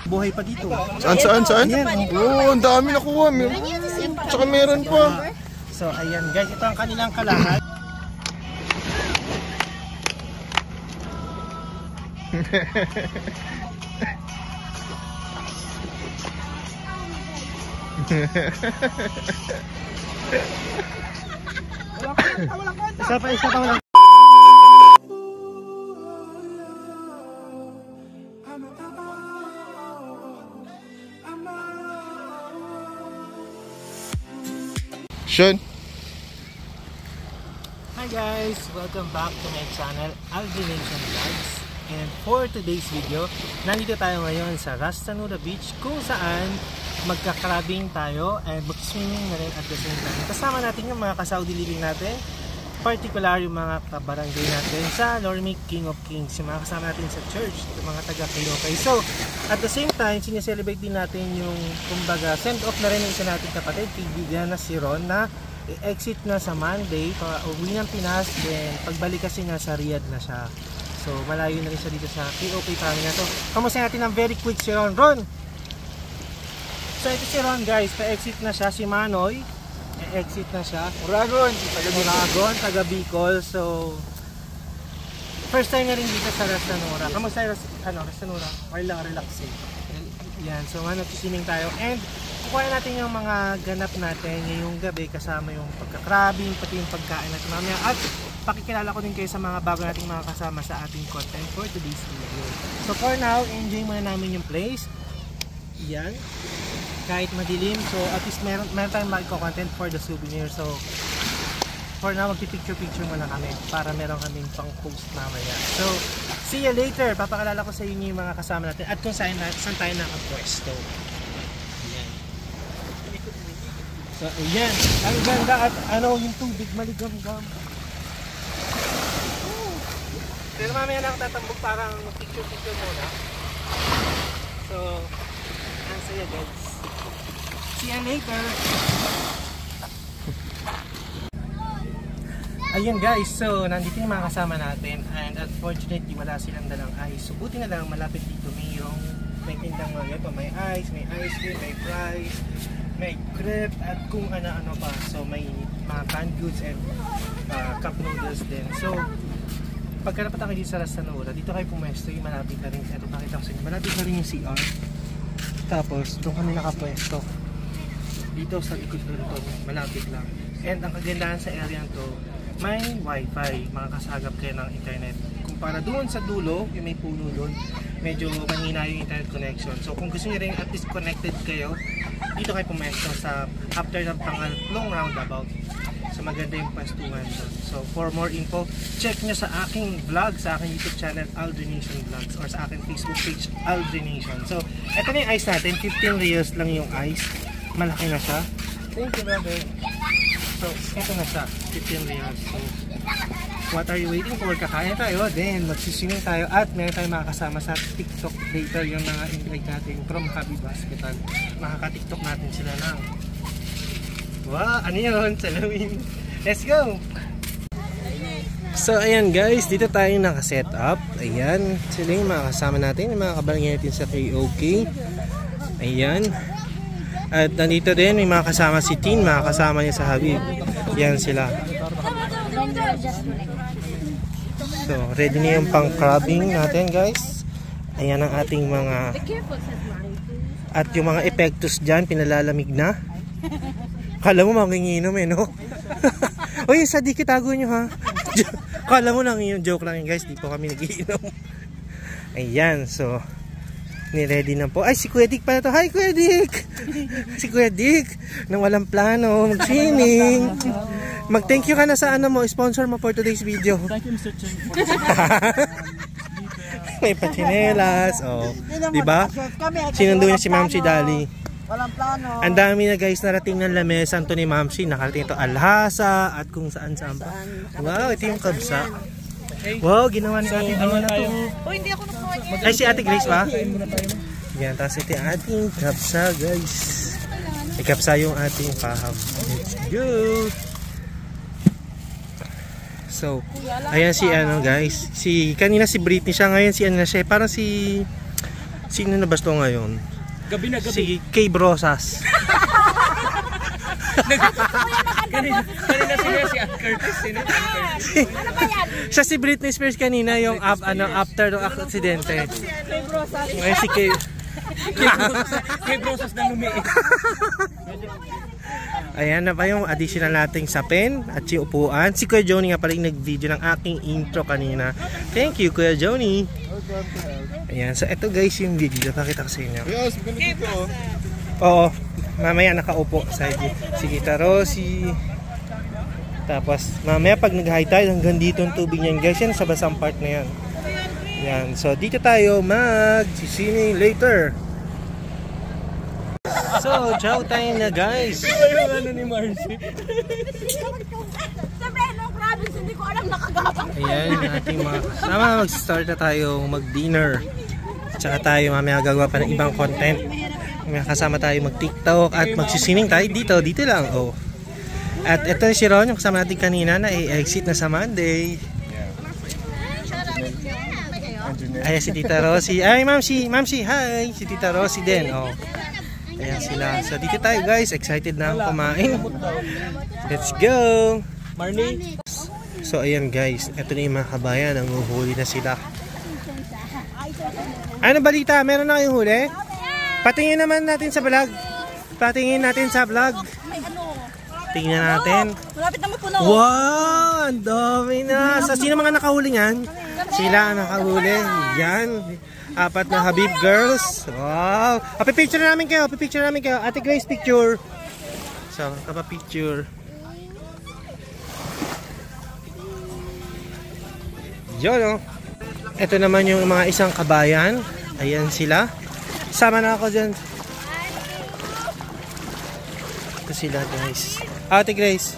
buhay pa dito. Saan? Oo, ang dami nakuha. Tsaka meron pa. So ayan guys, ito ang kanilang kalahad. Isa pa wala. Sean. Hi guys, welcome back to my channel, Aldrin Nation Vlogs. And for today's video, nandito tayo ngayon sa Ras Tanura Beach kung saan magka-crabbing tayo and mag-swimming na rin at the same time. Kasama natin yung mga ka-Saudi living natin, particular yung mga kabarangay natin sa Lormic King of Kings, yung mga kasama natin sa church, yung mga taga-Kilokay. So, at the same time, sineselebrate din natin yung, kumbaga, send-off na rin ng isa nating kapatid, kaibigan na si Ron, na exit na sa Monday, uwi ng Pinas, then pagbalik kasi nga sa Riyadh na siya. So, malayo na rin siya dito sa KOK family na to. Kamusta natin ng very quick si Ron. Ron! So, ito si Ron guys, pa-exit na siya, si Manoy, exit na siya. Uragon, taga Bicol. So, first time na rin dito sa Ras Tanura. Kamusta yung Ras Tanura? Okay lang, relaxing. Yan, so nag-swimming tayo. And, kukuha natin yung mga ganap natin ngayong gabi kasama yung pagka-crabbing, pati yung pagkain natin mamaya. At pakikilala ko din kayo sa mga bago nating mga kasama sa ating content for today's video. So for now, enjoy muna namin yung place. Yan. Kahit madilim. So at least meron tayong mag-content for the souvenir. So for now, magpipicture-picture muna kami para meron kaming pang-post mamaya. So see you later. Papakilala ko sa inyo yung mga kasama natin at kung saan tayo nakapwesto. So, ayan. Ang ganda at yung tubig maligam-gam. Pero mamaya na ako tatambog parang picture-picture muna. So, ang saya guys. See you later. Ayun guys, so nandito yung mga kasama natin and unfortunately wala silang dalang ice. So, buti na lang malapit dito mayroong may tindang mga ito. May ice cream, may fries, may crepe at kung ano-ano pa. So may mga canned goods and cup noodles din. So pagka napunta kayo dito sa Ras Tanura, dito kayo pumwesto, yung malapit na rin. Ito pakita ko sa inyo, malapit na rin yung CR. Tapos doon kami nakapwesto. Dito sa likod doon to, malapit lang. And ang kagandahan sa area to, may wifi, makakasagap kayo ng internet. Kumpara doon sa dulo, yung may puno doon, medyo mahina yung internet connection. So kung gusto niyo rin at least connected kayo, dito kayo pumesto sa after ng pangalong roundabout. So maganda yung pwestuhan doon. So for more info, check nyo sa aking vlog, sa aking YouTube channel Aldrin Nation Vlogs, or sa aking Facebook page Aldrin Nation. So eto na yung ice natin, 15 reals lang yung ice. Malaki na siya. Thank you brother. So eto na siya, 15 reals. So what are you waiting for? Kakain tayo, then magsiswimming tayo at meron tayong makakasama sa TikTok later yung mga invite natin from Happy Hospital. Makaka-TikTok natin sila ng wow, ano yun? Salamin. Let's go! So ayan guys, dito tayo naka-set up. Ayan, sila yung mga kasama natin, yung mga kabarangay natin sa KOK. Ayan. At nandito din, may mga kasama si Tin, mga kasama niya sa Habib. Yan sila. So, ready na yung pang-crabbing natin guys. Ayan ang ating mga at yung mga epektos dyan, pinalalamig na. Kala mo manginginom no? Uy, sa di kitago nyo ha. Kala mo lang yung joke lang yun guys, di po kami nagiinom. Ayan, so ni-ready na po. Ay, si Kuya Dick pala to. Hi Kuya Dick! Si Kuya Dick nang walang plano mag-swimming. Mag-thank you ka na sa mo, sponsor mo for today's video. Thank you Mr. Chen. May pachinelas, diba? Sinundo niya si Ma'am si Dali. Walang plano. Ang dami na guys narating ng lamesa to ni Ma'am si. Nakarating ito Alhasa at kung saan-saan pa. Wow, ito yung kabsa. Wow, ginawa ni Ate ano na to. Oh, hindi ako nakuha. Ay, si Ate Grace ba? Yan, tapos ito yung ating kabsa guys. Ikapsa yung ating paham. Let's go! So, ayan si ano guys. Si kanina si Britney siya, ngayon si ano na siya, parang si Sino na basto ngayon? Gabi na gabi. Si Kay Brosas. Kanina sila si Ann Curtis. Sino si Ann Curtis? Ano ba yan? Siya si Britney Spears kanina yung after ng aksidente. Ngayon si Kay. Kay Brosas na lumiit. Ayan na pa yung additional nating sapin at si upuan. Si Kuya Johnny nga pala yung nag-video ng aking intro kanina. Thank you Kuya Johnny. Ayan, so eto guys yung video. Pakita ko sa inyo. Yes, ganito oh. Oo, mamaya nakaupo sa si Tita Rosie. Tapos mamaya pag nag-high tide hanggang dito ang tubig niyan guys. Yan sa basang part na yan. Yan, so dito tayo mag-siswimming later. So, ciao tayo na guys. Yung ano ni Marcy. Sabi, no, province, hindi ko alam nakagapang. Ayan yung ating mga kasama. Mag-start na tayo mag-dinner. Tsaka tayo mamaya gagawa pa ng ibang content. Mamaya kasama tayo mag-tiktok at magsisining tayo dito. Dito lang. Oh. At ito si Ron, yung kasama natin kanina na i-exit na sa Monday. Ayan si Tita Rosie. Ay, Mamsi, hi! Si Tita Rosie din. Oh. Ayan sila. So dito tayo guys. Excited na akong kumain. Let's go! Marnie. So ayan guys, ito na yung mga kabayan, nanguhuli na sila. Ano balita? Meron na kayong huli? Patingin naman natin sa vlog. Patingin natin sa vlog. Tingnan natin. Malapit na mapuno. Wow! Ang dami na. So sino mga nakahuli yan? Sila ang nakahuli. Yan. 4 na Habib girls. Wow! Pipicture namin kayo. Pipicture namin kayo. Ate Grace, picture. So, picture. Yun, oh. Ito naman yung mga isang kabayan. Ayan sila. Sama na ako dyan. Ito sila guys. Ate Grace.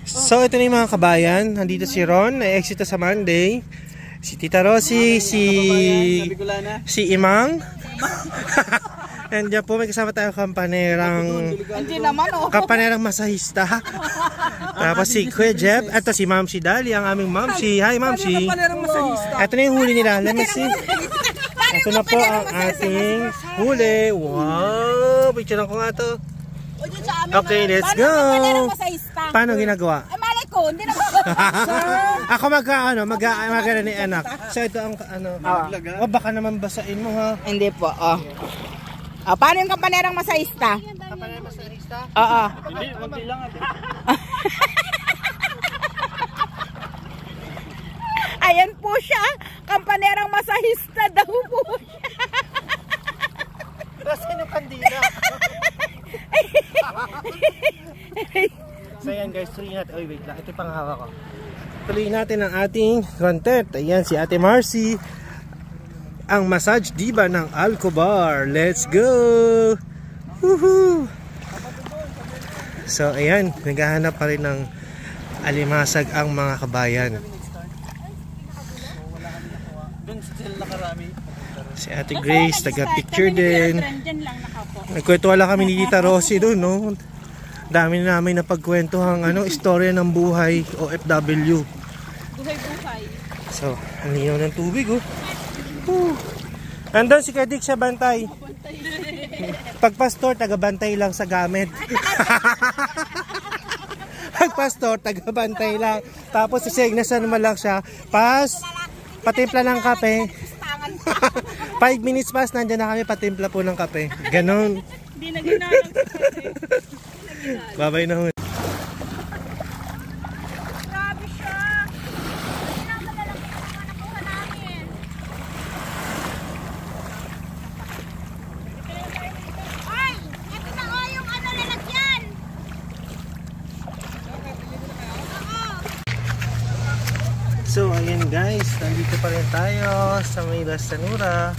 So ito na yung mga kabayan. Nandito si Ron. Na-exit sa Monday. Si Tita Rosie. Si Imang. And dyan po may kasama tayo kampanerang. Hindi naman, oh. Kampanerang masahista. Tapos si Kuya Jeff. Ito si Mamsi Dali, ang aming Mamsi. Hi Mamsi. Ito na yung huli nila. Let me see. Ito na po ang ating huli. Wow! Picture ko nga to. Okay, let's go. Paano ginagawa? Ay, malay ko. Hindi na Ako mag-ano ni anak. So ito ang ano. Baka naman basain mo ha. Hindi po, oh. Paano yung kampanerang masahista? Kampanerang masahista? Oo. Hindi, wag lang ate. Ayan po siya. Kampanerang masahista daw po siya. Basain yung kandila. So ayan guys, tuloy natin. Oy, wait lang. Ito yung panghawak ko. Tuloy natin ang ating content. Ayan si Ate Marcy. Ang massage diva ng Alcobar. Let's go! Woohoo! So ayan, naghahanap pa rin ng alimasag ang mga kabayan. Si Ate Grace, taga-picture din. Nagkwentuhan lang kami ni Tita Rosie doon, no? Dami na namin napagkwentuhang istorya ng buhay OFW. Buhay-buhay. So, ang linaw ng tubig, oh. Nandun si Kadik siya bantay. Pag pastor, taga-bantay lang sa gamit. Pag pastor, taga-bantay lang. Tapos si Segnasan naman lang siya. Patimpla ng kape. 5 minutes pass, nandyan na kami patimpla po ng kape. Ganon. Hindi na ginagawa. Babay na ho. Grabe siya. Nakuha namin. Ay! Ito na nga yung lalagyan. So ayan guys, nandito pa rin tayo sa may Lastanura.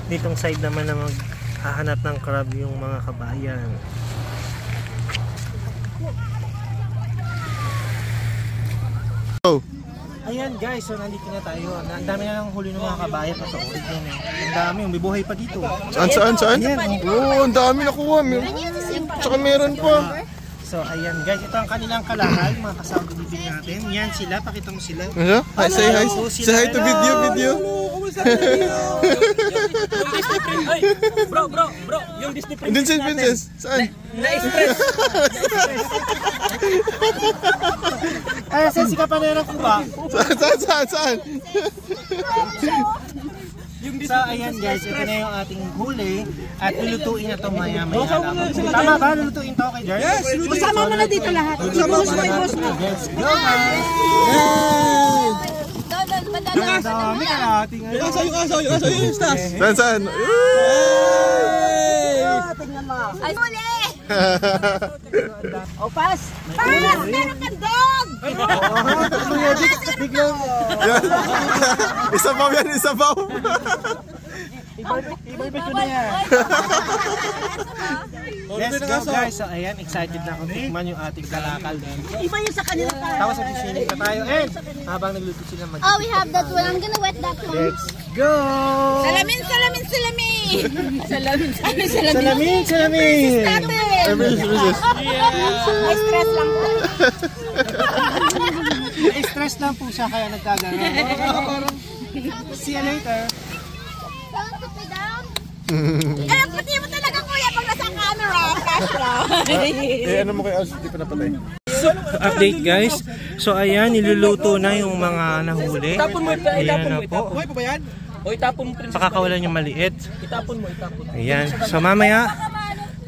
Ditong side naman na maghahanap ng crab yung mga kabayan. Oh. Ayan guys, so nandito na tayo. Ang dami na ng huli ng mga kabayan pa sa ulit yan. Ang dami, may buhay pa dito. Saan? Ayan, Oo, ang dami nakuha. Tsaka meron pa. so ayan guys, ito ang kanilang kalahal, mga kasama bibig natin. Yan sila, pakita mo sila. Ano? Hi, say hi. Say hi to video. Disney princess. Ay, bro, yung Disney princess Princess, natin. princess. Saan? Na-stress. Ay, saan si Kapanera ko ba? Saan? So ayan guys, ito na yung ating huli at lulutuin na ito maya-maya lang. Tama ba? Lulutuin to kay Jerry? Yes! Kasama mo na dito lahat. I-boss mo, i-boss mo. Let's go guys! Ang dami ka natin ngayon. Saan? Tingnan mo. Ay, muli! O, pass! Pass! Meron kang dog! Biglang Isabaw yan, isabaw. ibarbit ko na yan. Let's go guys. So ayan, excited na akong tikman yung ating kalakal. Iba yung sa kanila pa. Tapos nagsisinig na tayo. And habang nagluto sila mag- Oh, we have that one. I'm gonna wet that one. Let's go! Salamin! Salamin! Princess. May stress lang po. Na-stress lang po siya kaya nagkagano. Parang, see you later. Don't put me down. Ay, pati mo talaga kuya pag nasa camera. Cash lang. Ano mo kay Als? Hindi pa napatay. Update guys. So ayan, niluluto na yung mga nahuli. Itapon mo, Ayan na po. O, itapon mo, princess. Pakakawalan yung maliit. Itapon mo. Ayan. So mamaya,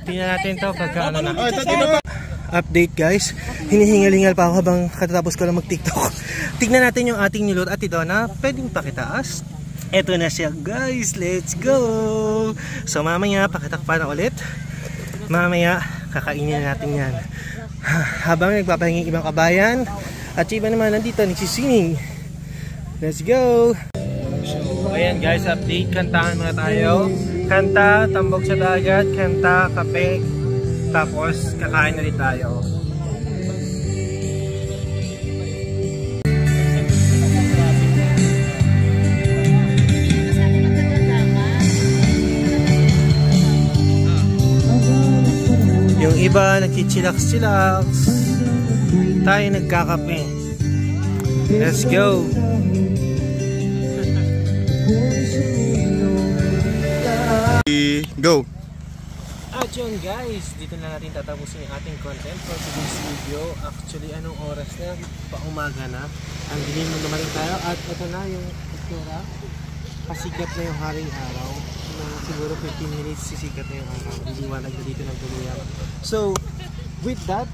tingnan natin to pagka ano na. Update guys. Hinihingal-hingal pa ako habang katatapos ko lang mag-TikTok. Tignan natin yung ating niluto. Ate Donna, pwedeng pakitaas? Eto na siya guys. Let's go! So mamaya, pakitakpan na ulit. Mamaya, kakainin natin yan. Habang nagpapahingi ibang kabayan. At yung iba naman nandito, nagsisinging. Let's go! So, ayan guys, update. Kantahan muna tayo. Kanta, tambok sa dagat, kanta, kape. Tapos, kakain na rin tayo. Yung iba, nagchichilax-chilax. Tayo nagkakape. Let's go! Go. At yun guys, dito na natin tatapusin yung ating content for today's video. Actually, anong oras na? Paumaga na. Ang dilim na dumating tayo at ito na yung itsura. Pasikat na yung haring araw. Na siguro 15 minutes sisikat na yung araw. Iliwanag na dito ng tuluyan. So, with that,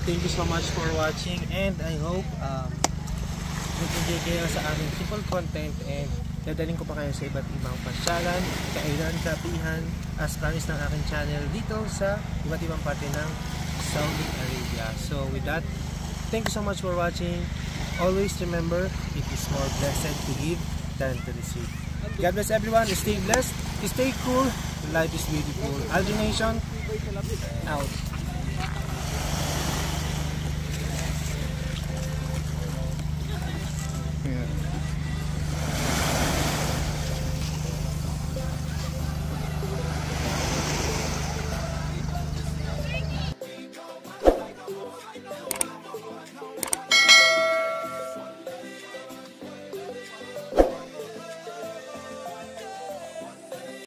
thank you so much for watching and I hope nag-enjoy kayo sa aming simple content and dadaling ko pa kayo sa iba't ibang pasyalan, kainan, kapihan, as promised ng aking channel dito sa iba't ibang parte ng Saudi Arabia. So with that, thank you so much for watching. Always remember, it is more blessed to give than to receive. God bless everyone, stay blessed, stay cool, life is beautiful. Aldrin Nation, out.